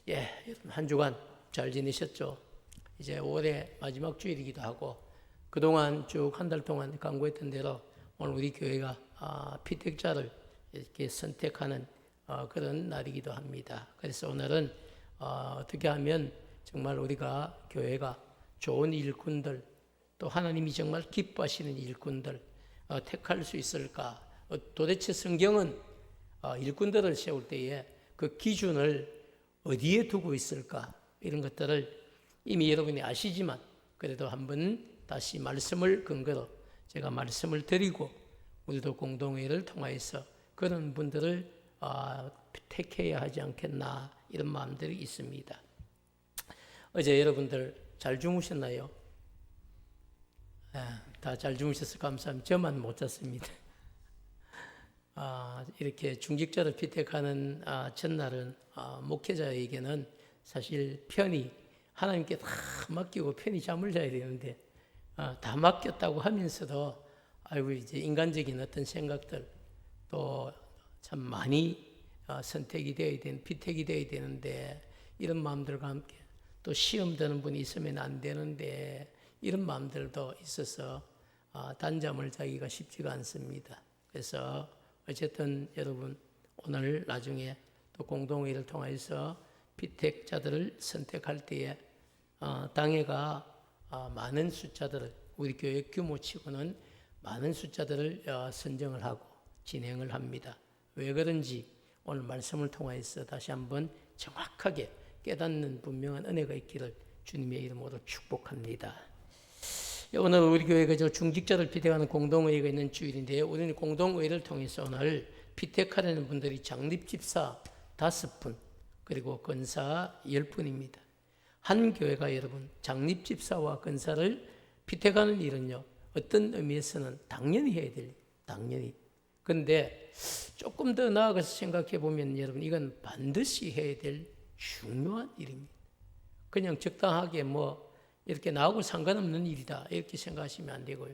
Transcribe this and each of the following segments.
예, 한 주간 잘 지내셨죠? 이제 올해 마지막 주일이기도 하고 그동안 쭉 한 달 동안 강구했던 대로 오늘 우리 교회가 피택자를 이렇게 선택하는 그런 날이기도 합니다. 그래서 오늘은 어떻게 하면 정말 우리가 교회가 좋은 일꾼들 또 하나님이 정말 기뻐하시는 일꾼들 택할 수 있을까? 도대체 성경은 일꾼들을 세울 때에 그 기준을 어디에 두고 있을까? 이런 것들을 이미 여러분이 아시지만 그래도 한번 다시 말씀을 근거로 제가 말씀을 드리고 우리도 공동회의를 통하여서 그런 분들을 택해야 하지 않겠나 이런 마음들이 있습니다. 어제 여러분들 잘 주무셨나요? 다 잘 주무셔서 감사합니다. 저만 못 잤습니다. 이렇게 중직자를 피택하는 첫날은 목회자에게는 사실 편히 하나님께 다 맡기고 편히 잠을 자야 되는데 다 맡겼다고 하면서도 아이고 이제 인간적인 어떤 생각들 또 참 많이 선택이 되어야 되는 피택이 되어야 되는데 이런 마음들과 함께 또 시험 드는 분이 있으면 안 되는데 이런 마음들도 있어서 단잠을 자기가 쉽지가 않습니다. 그래서 어쨌든 여러분 오늘 나중에 또 공동회의를 통해서 피택자들을 선택할 때에 당회가 많은 숫자들을 우리 교회 규모치고는 많은 숫자들을 선정을 하고 진행을 합니다. 왜 그런지 오늘 말씀을 통해서 다시 한번 정확하게 깨닫는 분명한 은혜가 있기를 주님의 이름으로 축복합니다. 오늘 우리 교회가 중직자를 피택하는 공동회의가 있는 주일인데요. 우리는 공동회의를 통해서 오늘 피택하려는 분들이 장립집사 5분 그리고 권사 10분입니다. 한 교회가 여러분 장립집사와 권사를 피택하는 일은요. 어떤 의미에서는 당연히 해야 될 일, 당연히. 그런데 조금 더 나아가서 생각해 보면 여러분 이건 반드시 해야 될 중요한 일입니다. 그냥 적당하게 이렇게 나하고 상관없는 일이다 이렇게 생각하시면 안 되고요.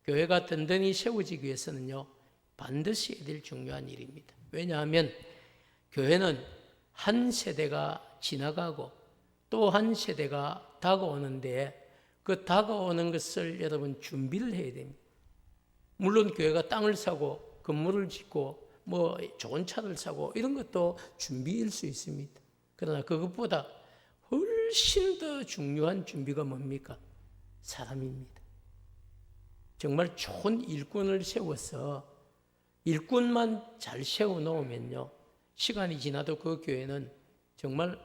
교회가 든든히 세워지기 위해서는요. 반드시 해야 될 중요한 일입니다. 왜냐하면 교회는 한 세대가 지나가고 또 한 세대가 다가오는데 그 다가오는 것을 여러분 준비를 해야 됩니다. 물론 교회가 땅을 사고 건물을 짓고 좋은 차를 사고 이런 것도 준비일 수 있습니다. 그러나 그것보다 훨씬 더 중요한 준비가 뭡니까? 사람입니다. 정말 좋은 일꾼을 세워서 일꾼만 잘 세워놓으면요. 시간이 지나도 그 교회는 정말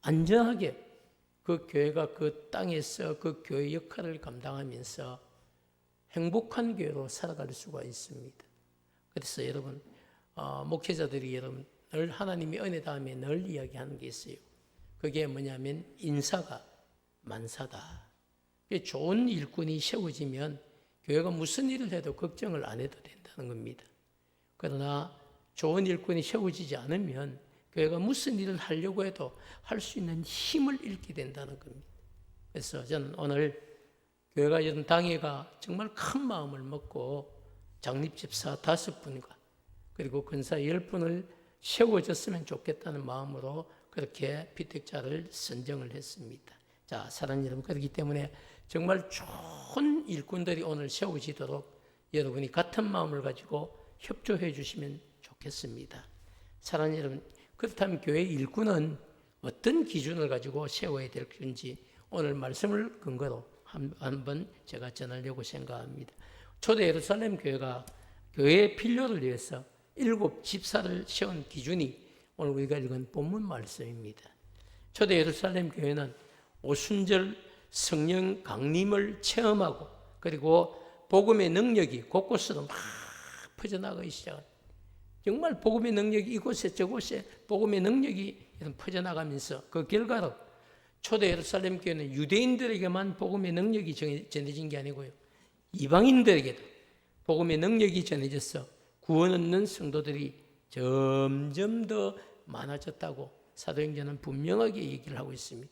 안전하게 그 교회가 그 땅에서 그 교회 역할을 감당하면서 행복한 교회로 살아갈 수가 있습니다. 그래서 여러분 목회자들이 여러분을 하나님의 은혜 다음에 늘 이야기하는 게 있어요. 그게 뭐냐면 인사가 만사다. 좋은 일꾼이 세워지면 교회가 무슨 일을 해도 걱정을 안 해도 된다는 겁니다. 그러나 좋은 일꾼이 세워지지 않으면 교회가 무슨 일을 하려고 해도 할 수 있는 힘을 잃게 된다는 겁니다. 그래서 저는 오늘 교회가 이런 당회가 정말 큰 마음을 먹고 장립집사 5분과 그리고 권사 10분을 세워졌으면 좋겠다는 마음으로 그렇게 피택자를 선정을 했습니다. 자, 사랑하는 여러분, 그렇기 때문에 정말 좋은 일꾼들이 오늘 세워지도록 여러분이 같은 마음을 가지고 협조해 주시면 좋겠습니다. 사랑하는 여러분, 그렇다면 교회 일꾼은 어떤 기준을 가지고 세워야 될 건지 오늘 말씀을 근거로 한번 제가 전하려고 생각합니다. 초대 예루살렘 교회가 교회의 필요를 위해서 7 집사를 세운 기준이 오늘 우리가 읽은 본문 말씀입니다. 초대 예루살렘 교회는 오순절 성령 강림을 체험하고 그리고 복음의 능력이 곳곳으로 막 퍼져나가기 시작합니다. 정말 복음의 능력이 이곳에 저곳에 복음의 능력이 퍼져나가면서 그 결과로 초대 예루살렘 교회는 유대인들에게만 복음의 능력이 전해진 게 아니고요. 이방인들에게도 복음의 능력이 전해져서 구원 얻는 성도들이 점점 더 많아졌다고 사도행전은 분명하게 얘기를 하고 있습니다.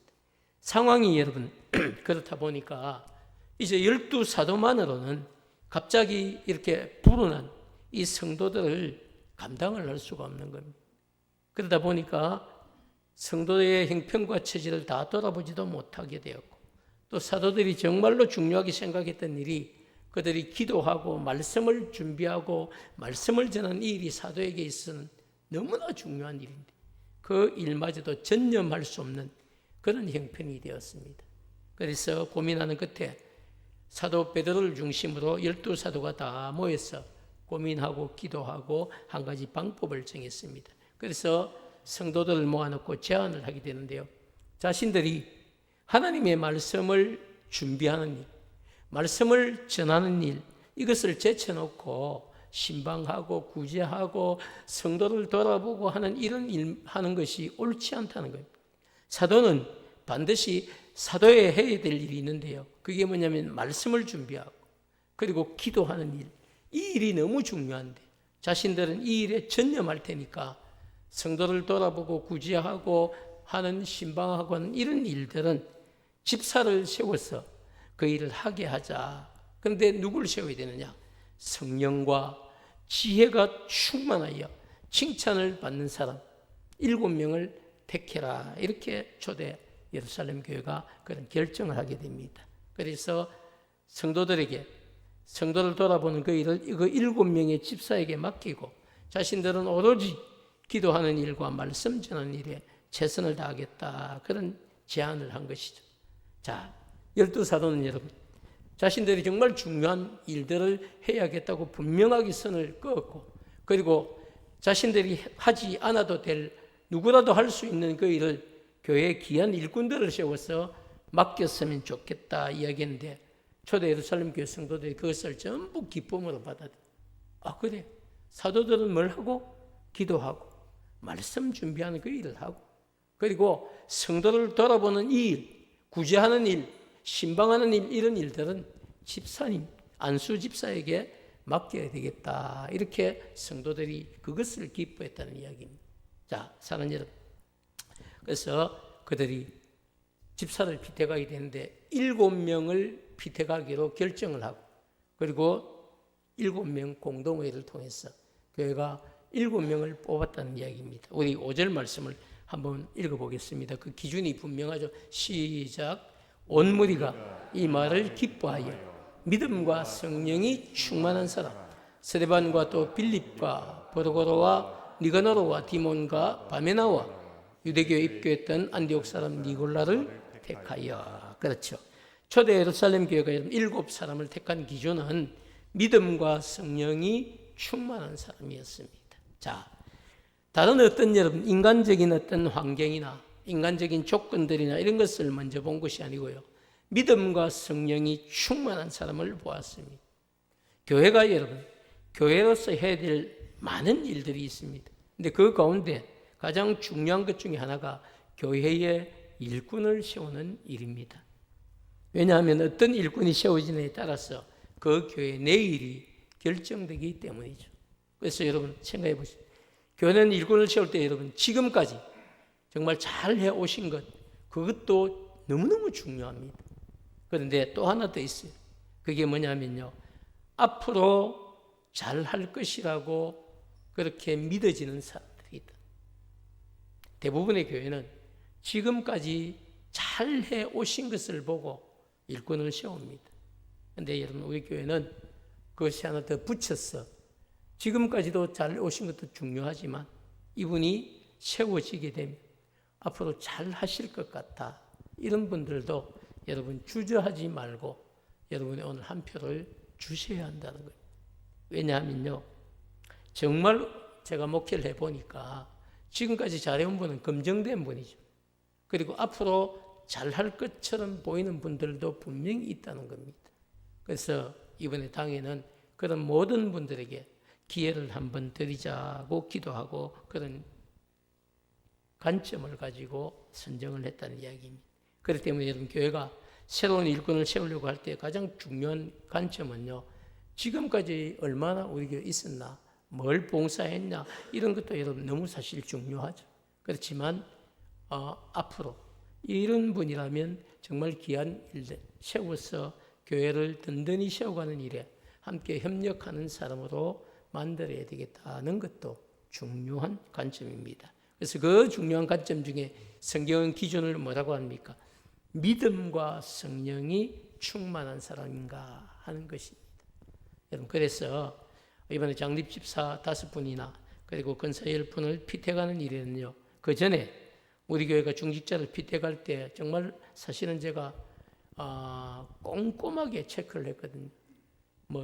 상황이 여러분 그렇다 보니까 이제 12 사도만으로는 갑자기 이렇게 불어난 이 성도들을 감당을 할 수가 없는 겁니다. 그러다 보니까 성도의 형편과 처지를 다 돌아보지도 못하게 되었고, 또 사도들이 정말로 중요하게 생각했던 일이 그들이 기도하고 말씀을 준비하고 말씀을 전하는 이 일이 사도에게 있어서는 너무나 중요한 일인데 그 일마저도 전념할 수 없는 그런 형편이 되었습니다. 그래서 고민하는 끝에 사도 베드로를 중심으로 12사도가 다 모여서 고민하고 기도하고 한 가지 방법을 정했습니다. 그래서 성도들을 모아놓고 제안을 하게 되는데요. 자신들이 하나님의 말씀을 준비하는 일, 말씀을 전하는 일, 이것을 제쳐놓고 신방하고 구제하고 성도를 돌아보고 하는 이런 일 하는 것이 옳지 않다는 거예요. 사도는 반드시 사도에 해야 될 일이 있는데요. 그게 뭐냐면 말씀을 준비하고 그리고 기도하는 일. 이 일이 너무 중요한데 자신들은 이 일에 전념할 테니까 성도를 돌아보고 구제하고 하는 신방하고 하는 이런 일들은 집사를 세워서 그 일을 하게 하자. 그런데 누구를 세워야 되느냐? 성령과 지혜가 충만하여 칭찬을 받는 사람 7명을 택해라. 이렇게 초대 예루살렘 교회가 그런 결정을 하게 됩니다. 그래서 성도들에게 성도를 돌아보는 그 일을 그 7명의 집사에게 맡기고 자신들은 오로지 기도하는 일과 말씀 전하는 일에 최선을 다하겠다. 그런 제안을 한 것이죠. 자, 12사도는 여러분 자신들이 정말 중요한 일들을 해야겠다고 분명하게 선을 그었고 그리고 자신들이 하지 않아도 될 누구라도 할 수 있는 그 일을 교회의 귀한 일꾼들을 세워서 맡겼으면 좋겠다 이야기했는데 초대 예루살렘 교회 성도들이 그것을 전부 기쁨으로 받아들여. 아 그래, 사도들은 뭘 하고? 기도하고 말씀 준비하는 그 일을 하고 그리고 성도를 돌아보는 이 일, 구제하는 일, 신방하는 일, 이런 일들은 집사님, 안수 집사에게 맡겨야 되겠다. 이렇게 성도들이 그것을 기뻐했다는 이야기입니다. 자, 사랑하는 여러분. 그래서 그들이 집사를 피태가게 되는데 7명을 피태가기로 결정을 하고 그리고 7명 공동회의를 통해서 교회가 7명을 뽑았다는 이야기입니다. 우리 5절 말씀을 한번 읽어보겠습니다. 그 기준이 분명하죠. 시작. 온 무리가 이 말을 기뻐하여 믿음과 성령이 충만한 사람 스데반과 또 빌립과 보르고로와 니가노로와 디몬과 바메나와 유대교에 입교했던 안디옥 사람 니골라를 택하여. 그렇죠. 초대 예루살렘 교회가 7사람을 택한 기준은 믿음과 성령이 충만한 사람이었습니다. 자, 다른 어떤 여러분 인간적인 어떤 환경이나 인간적인 조건들이나 이런 것을 먼저 본 것이 아니고요. 믿음과 성령이 충만한 사람을 보았습니다. 교회가 여러분 교회로서 해야 될 많은 일들이 있습니다. 근데 그 가운데 가장 중요한 것 중에 하나가 교회의 일꾼을 세우는 일입니다. 왜냐하면 어떤 일꾼이 세워지느냐에 따라서 그 교회의 내일이 결정되기 때문이죠. 그래서 여러분 생각해 보십시오. 교회는 일꾼을 세울 때 여러분 지금까지 정말 잘 해오신 것 그것도 너무너무 중요합니다. 그런데 또 하나 더 있어요. 그게 뭐냐면요. 앞으로 잘 할 것이라고 그렇게 믿어지는 사람들이 있다. 대부분의 교회는 지금까지 잘 해오신 것을 보고 일꾼을 세웁니다. 그런데 여러분 우리 교회는 그것이 하나 더 붙였어. 지금까지도 잘 오신 것도 중요하지만 이분이 세워지게 되면 앞으로 잘 하실 것 같다. 이런 분들도 여러분 주저하지 말고 여러분의 오늘 한 표를 주셔야 한다는 거예요. 왜냐하면요. 정말 제가 목회를 해보니까 지금까지 잘해온 분은 검증된 분이죠. 그리고 앞으로 잘할 것처럼 보이는 분들도 분명히 있다는 겁니다. 그래서 이번에 당에는 그런 모든 분들에게 기회를 한번 드리자고 기도하고 그런 관점을 가지고 선정을 했다는 이야기입니다. 그렇기 때문에 여러분 교회가 새로운 일꾼을 세우려고 할 때 가장 중요한 관점은요. 지금까지 얼마나 우리 교회 있었나, 뭘 봉사했냐 이런 것도 여러분 너무 사실 중요하죠. 그렇지만 앞으로 이런 분이라면 정말 귀한 일들 세워서 교회를 든든히 세워가는 일에 함께 협력하는 사람으로 만들어야 되겠다는 것도 중요한 관점입니다. 그래서 그 중요한 관점 중에 성경은 기준을 뭐라고 합니까? 믿음과 성령이 충만한 사람인가 하는 것입니다. 여러분, 그래서 이번에 장립집사 5분이나 그리고 권사 10분을 피택하는 일에는요, 그 전에 우리 교회가 중직자를 피택할 때 정말 사실은 제가 꼼꼼하게 체크를 했거든요.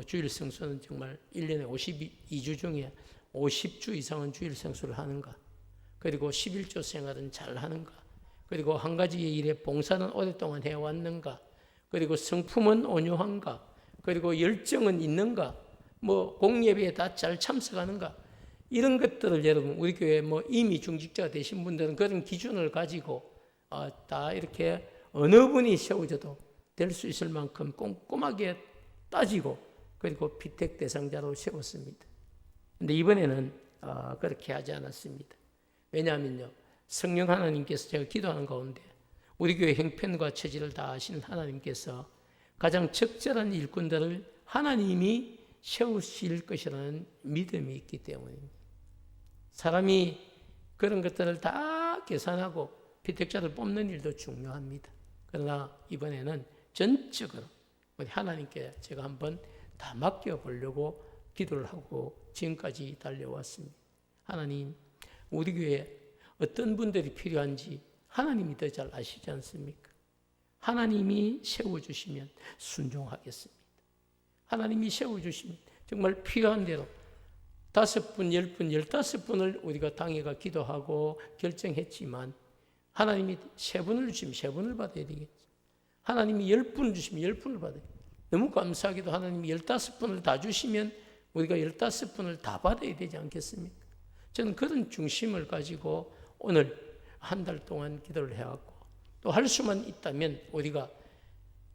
주일 성수는 정말 1년에 52주 중에 50주 이상은 주일 성수를 하는가, 그리고 11조 생활은 잘 하는가, 그리고 한 가지의 일에 봉사는 오랫동안 해왔는가, 그리고 성품은 온유한가, 그리고 열정은 있는가, 공예배에 다 잘 참석하는가, 이런 것들을 여러분, 우리 교회 이미 중직자가 되신 분들은 그런 기준을 가지고 다 이렇게 어느 분이 세워져도 될 수 있을 만큼 꼼꼼하게 따지고 그리고 피택 대상자로 세웠습니다. 그런데 이번에는 그렇게 하지 않았습니다. 왜냐하면요, 성령 하나님께서 제가 기도하는 가운데 우리 교회 형편과 처지를 다 아시는 하나님께서 가장 적절한 일꾼들을 하나님이 세우실 것이라는 믿음이 있기 때문입니다. 사람이 그런 것들을 다 계산하고 피택자를 뽑는 일도 중요합니다. 그러나 이번에는 전적으로 우리 하나님께 제가 한번 다 맡겨보려고 기도를 하고 지금까지 달려왔습니다. 하나님, 우리 교회에 어떤 분들이 필요한지 하나님이 더 잘 아시지 않습니까? 하나님이 세워주시면 순종하겠습니다. 하나님이 세워주시면 정말 필요한 대로 5분, 10분, 15분을 우리가 당회가 기도하고 결정했지만 하나님이 3분을 주시면 3분을 받아야 되겠죠. 하나님이 10분을 주시면 10분을 받아야 돼요. 너무 감사하게도 하나님이 15분을 다 주시면 우리가 15분을 다 받아야 되지 않겠습니까? 저는 그런 중심을 가지고 오늘 한 달 동안 기도를 해왔고, 또 할 수만 있다면 우리가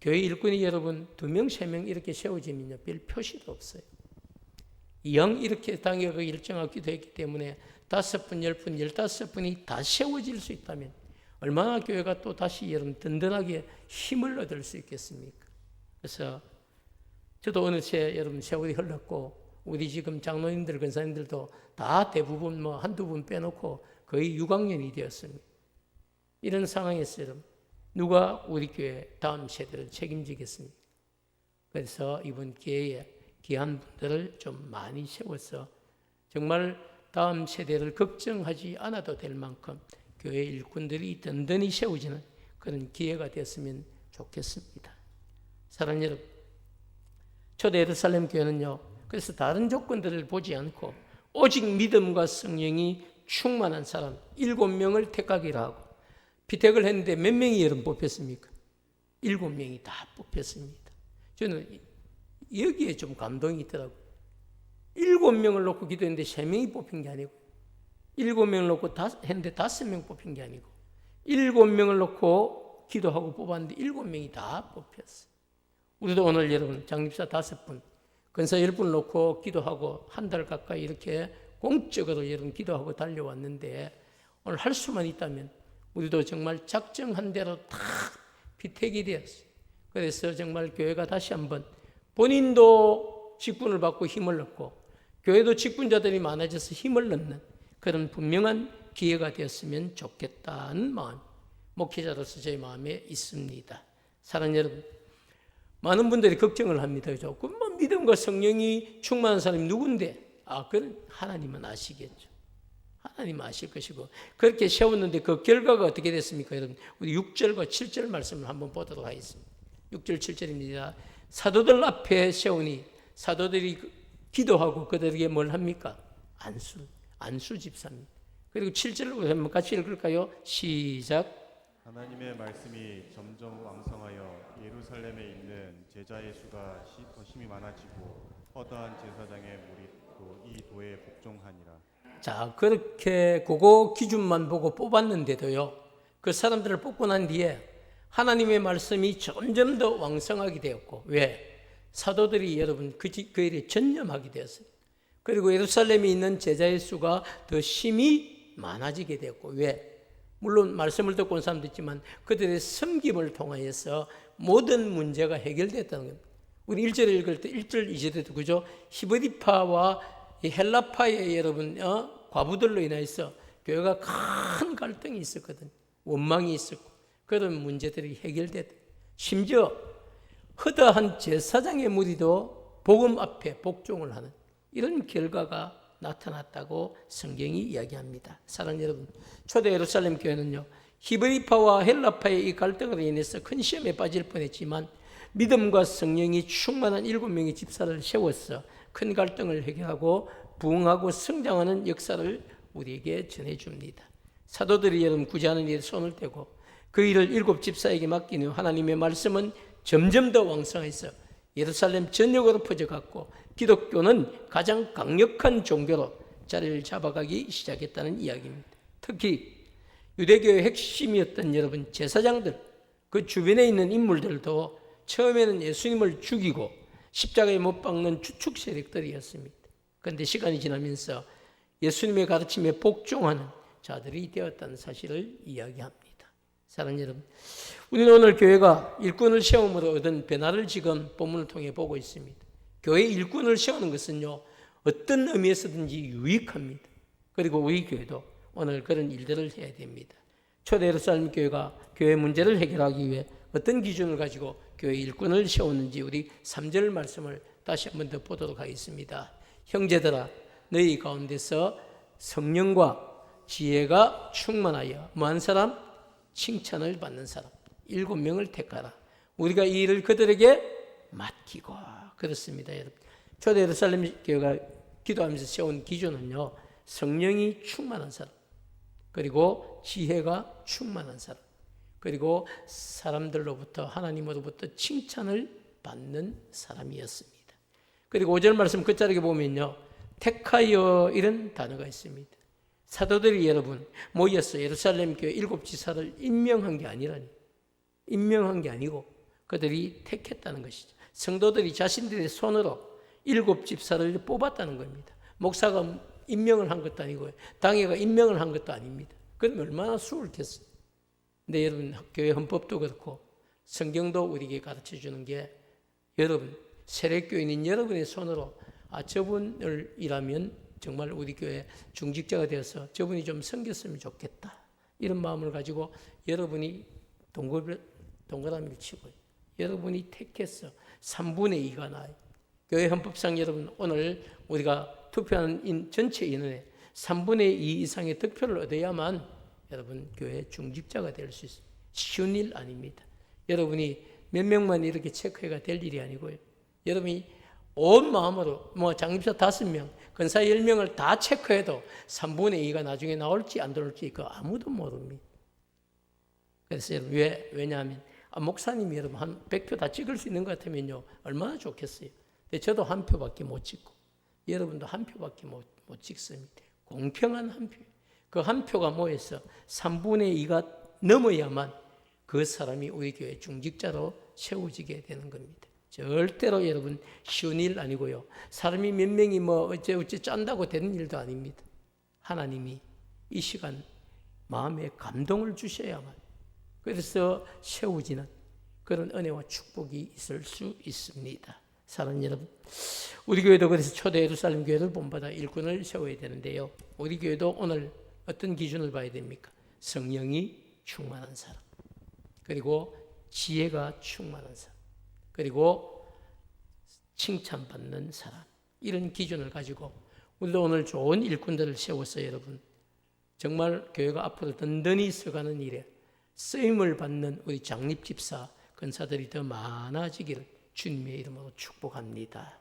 교회 일꾼이 여러분 2명, 3명 이렇게 세워지면요, 별 표시도 없어요. 영 이렇게 당회가 일정하고 기도했기 때문에 5분, 10분, 15분이 다 세워질 수 있다면 얼마나 교회가 또 다시 여러분 든든하게 힘을 얻을 수 있겠습니까? 그래서 저도 어느새 여러분 세월이 흘렀고, 우리 지금 장로님들, 권사님들도 다 대부분 한두 분 빼놓고 거의 6학년이 되었습니다. 이런 상황에서 여러분, 누가 우리 교회 다음 세대를 책임지겠습니까? 그래서 이번 기회에 귀한 분들을 좀 많이 세워서 정말 다음 세대를 걱정하지 않아도 될 만큼 교회 일꾼들이 든든히 세워지는 그런 기회가 됐으면 좋겠습니다. 사랑하는 여러분, 초대 예루살렘 교회는요, 그래서 다른 조건들을 보지 않고 오직 믿음과 성령이 충만한 사람 7명을 택하기로 하고, 피택을 했는데 몇 명이 여러분 뽑혔습니까? 7명이 다 뽑혔습니다. 저는 여기에 좀 감동이 있더라고요. 7명을 놓고 기도했는데 3명이 뽑힌 게 아니고, 7명을 놓고 했는데 5명 뽑힌 게 아니고, 7명을 놓고 기도하고 뽑았는데 7명이 다 뽑혔어요. 우리도 오늘 여러분 장립사 5분, 권사 10분 놓고 기도하고 한 달 가까이 이렇게 공적으로 여러분 기도하고 달려왔는데, 오늘 할 수만 있다면 우리도 정말 작정한 대로 다 피택이 되었어요. 그래서 정말 교회가 다시 한번 본인도 직분을 받고 힘을 얻고 교회도 직분자들이 많아져서 힘을 얻는 그런 분명한 기회가 되었으면 좋겠다는 마음, 목회자로서 제 마음에 있습니다. 사랑하는 여러분, 많은 분들이 걱정을 합니다. 그죠? 믿음과 성령이 충만한 사람이 누군데? 그건 하나님은 아시겠죠. 하나님은 아실 것이고, 그렇게 세웠는데 그 결과가 어떻게 됐습니까? 여러분, 우리 6절과 7절 말씀을 한번 보도록 하겠습니다. 6절, 7절입니다. 사도들 앞에 세우니 사도들이 기도하고 그들에게 뭘 합니까? 안수 집사입니다. 그리고 7절을 한번 같이 읽을까요? 시작. 하나님의 말씀이 점점 왕성하여 예루살렘에 있는 제자의 수가 더 힘이 많아지고 허다한 제사장의 무리도 이 도에 복종하니라. 자, 그렇게 그거 기준만 보고 뽑았는데도요, 그 사람들을 뽑고 난 뒤에 하나님의 말씀이 점점 더 왕성하게 되었고, 왜? 사도들이 여러분 그 일에 전념하게 되었어요. 그리고 예루살렘에 있는 제자의 수가 더 심히 많아지게 되었고, 왜? 물론 말씀을 듣고 온 사람도 있지만 그들의 섬김을 통하여서 모든 문제가 해결됐다는 겁니다. 우리 1절을 읽을 때 1절 2절에도 그죠? 히브리파와 헬라파의 여러분 과부들로 인해서 교회가 큰 갈등이 있었거든. 원망이 있었고 그런 문제들이 해결됐다. 심지어 허다한 제사장의 무리도 복음 앞에 복종을 하는 이런 결과가 나타났다고 성경이 이야기합니다. 사랑하는 여러분, 초대 예루살렘 교회는요, 히브리파와 헬라파의 이 갈등으로 인해서 큰 시험에 빠질 뻔했지만 믿음과 성령이 충만한 7명의 집사를 세워서 큰 갈등을 해결하고 부흥하고 성장하는 역사를 우리에게 전해줍니다. 사도들이 여러분 구제하는 일에 손을 떼고 그 일을 7 집사에게 맡긴 후 하나님의 말씀은 점점 더 왕성해서 예루살렘 전역으로 퍼져갔고 기독교는 가장 강력한 종교로 자리를 잡아가기 시작했다는 이야기입니다. 특히 유대교의 핵심이었던 여러분 제사장들, 그 주변에 있는 인물들도 처음에는 예수님을 죽이고 십자가에 못 박는 주축 세력들이었습니다. 그런데 시간이 지나면서 예수님의 가르침에 복종하는 자들이 되었다는 사실을 이야기합니다. 사랑하는 여러분, 우리는 오늘 교회가 일꾼을 세움으로 얻은 변화를 지금 본문을 통해 보고 있습니다. 교회 일꾼을 세우는 것은요, 어떤 의미에서든지 유익합니다. 그리고 우리 교회도 오늘 그런 일들을 해야 됩니다. 초대 예루살렘 교회가 교회 문제를 해결하기 위해 어떤 기준을 가지고 교회 일꾼을 세웠는지 우리 3절 말씀을 다시 한 번 더 보도록 하겠습니다. 형제들아, 너희 가운데서 성령과 지혜가 충만하여 뭐한 사람? 칭찬을 받는 사람 7명을 택하라. 우리가 이 일을 그들에게 맡기고. 그렇습니다, 여러분. 초대 예루살렘 교회가 기도하면서 세운 기준은요, 성령이 충만한 사람, 그리고 지혜가 충만한 사람, 그리고 사람들로부터 하나님으로부터 칭찬을 받는 사람이었습니다. 그리고 5절 말씀 끝자락에 보면요, 택하여 이런 단어가 있습니다. 사도들이 여러분 모여서 예루살렘 교회 7 지사를 임명한 게 아니라니, 임명한 게 아니고 그들이 택했다는 것이죠. 성도들이 자신들의 손으로 7 집사를 뽑았다는 겁니다. 목사가 임명을 한 것도 아니고 당회가 임명을 한 것도 아닙니다. 그럼 얼마나 수월했어요. 근데 여러분, 교회 헌법도 그렇고 성경도 우리에게 가르쳐주는 게, 여러분 세례교인인 여러분의 손으로 저분을 일하면 정말 우리 교회 중직자가 되어서 저분이 좀 섬겼으면 좋겠다, 이런 마음을 가지고 여러분이 동그라미를 치고 여러분이 택해서 3분의 2가 나요. 교회 헌법상 여러분 오늘 우리가 투표하는 전체 인원의 3분의 2 이상의 득표를 얻어야만 여러분 교회 중직자가 될 수 있어요. 쉬운 일 아닙니다. 여러분이 몇 명만 이렇게 체크해가 될 일이 아니고요. 여러분이 온 마음으로 장립사 5명, 권사 10명을 다 체크해도 3분의 2가 나중에 나올지 안 나올지 그 아무도 모릅니다. 그래서 여러분 왜냐하면 목사님이 여러분 한 100표 다 찍을 수 있는 것 같으면요 얼마나 좋겠어요. 근데 저도 한 표밖에 못 찍고 여러분도 한 표밖에 못 찍습니다. 공평한 한 표. 그 한 표가 모여서 3분의 2가 넘어야만 그 사람이 우리 교회 중직자로 세워지게 되는 겁니다. 절대로 여러분 쉬운 일 아니고요. 사람이 몇 명이 어째 짠다고 되는 일도 아닙니다. 하나님이 이 시간 마음에 감동을 주셔야만 그래서 세워지는 그런 은혜와 축복이 있을 수 있습니다. 사랑하는 여러분, 우리 교회도 그래서 초대 예루살렘 교회를 본받아 일꾼을 세워야 되는데요. 우리 교회도 오늘 어떤 기준을 봐야 됩니까? 성령이 충만한 사람, 그리고 지혜가 충만한 사람, 그리고 칭찬받는 사람, 이런 기준을 가지고 우리도 오늘 좋은 일꾼들을 세워서 여러분 정말 교회가 앞으로 든든히 서가는 일에 쓰임을 받는 우리 장립집사, 권사들이 더 많아지기를 주님의 이름으로 축복합니다.